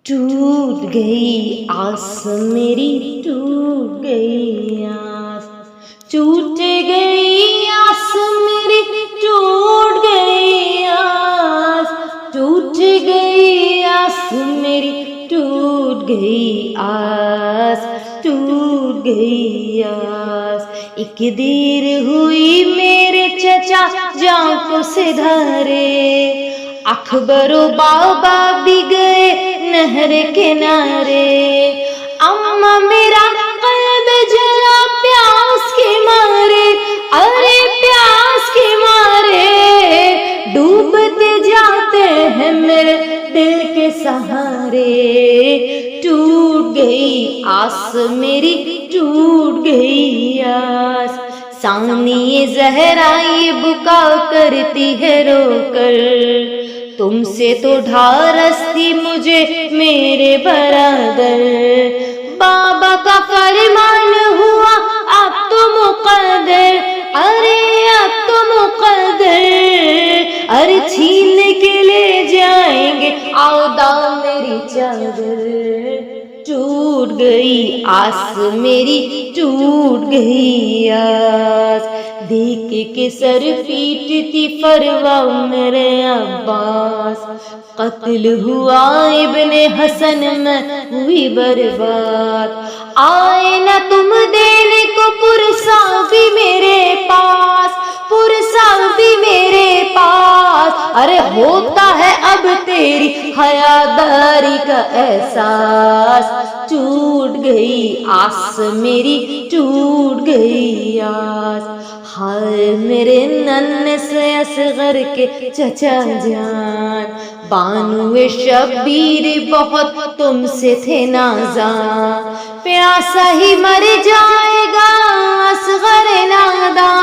ٹوٹ گئی آس میری، ٹوٹ گئی آس، ٹوٹ گئی آس میری، ٹوٹ گئی آس، ٹوٹ گئی آس میری، ٹوٹ گئی آس، ٹوٹ گئی آس۔ ایک دیر ہوئی میرے چچا جان کو سدھارے، اکبر و بابا بھی گئے نہر کنارے، اماں میرا قلب جلا پیاس کے مارے، ارے پیاس کے مارے، ڈوبتے جاتے ہیں میرے دل کے سہارے۔ ٹوٹ گئی آس میری، ٹوٹ گئی آس، ثانی زہرا یہ بکا کرتی ہے رو کر، تم سے تو ڈھارس تھی مجھے میرے برادر، بابا کا فرمان ہوا اب تو مقدر، ارے اب تو مقدر، ارے چھین کے لے جائیں گے آودا میری چادر۔ ٹوٹ گئی آس میری، ٹوٹ گئی آس، دیکھ کے سر پیٹتی فروا میرے عباس، قتل ہوا ابن حسن میں ہوئی برباد، آئے نہ تم دینے کو پرسا بھی میرے پاس، پرسا بھی میرے پاس، ارے ہوتا ہے اب تیری حیاداری کا احساس۔ ٹوٹ گئی آس میری، ٹوٹ گئی آس، ہائے میرے ننھے سے اصغر کے چچا جان، بانو شبیر بہت تم سے تھے نازاں، پیاسا ہی مر جائے گا اصغر ناداں،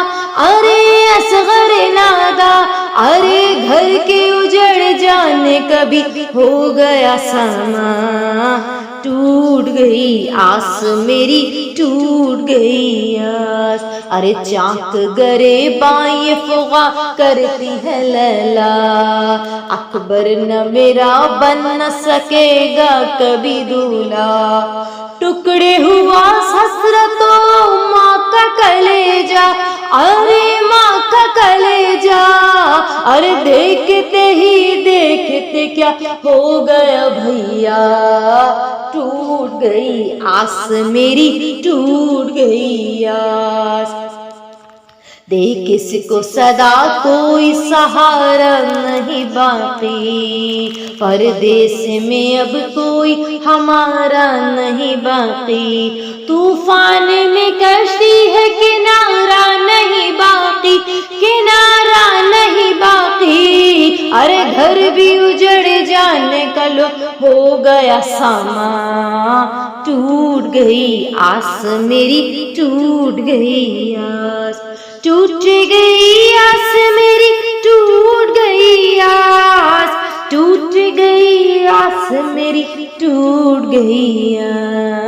ارے اصغر ناداں، ارے گھر کے اجڑ جانے کبھی ہو گیا ساما۔ ٹوٹ گئی آس میری، ٹوٹ گئی آس، ارے چاک گرے بائیں فغا کرتی ہے لیلا، اکبر نہ میرا بن نہ سکے گا کبھی دولہا، ٹکڑے ہوا حسرتوں ماں کا کلیجا، ارے ماں کا کلیجا، ارے دیکھتے ہی دیکھتے کیا ہو گیا بھیا۔ ٹوٹ گئی آس میری، ٹوٹ گئی آس، دیکھ کس کو صدا کوئی سہارا نہیں باقی، پردیس میں اب کوئی ہمارا نہیں باقی، طوفان میں کشتی ہے کنارہ نہیں باقی، کنارہ نہیں باقی، ارے گھر بھی اجڑ جانے کا لو ہو گیا ساما۔ ٹوٹ گئی آس میری، ٹوٹ گئی آس، ٹوٹ گئی آس میری، ٹوٹ گئی آس، ٹوٹ گئی آس میری، ٹوٹ گئی آس۔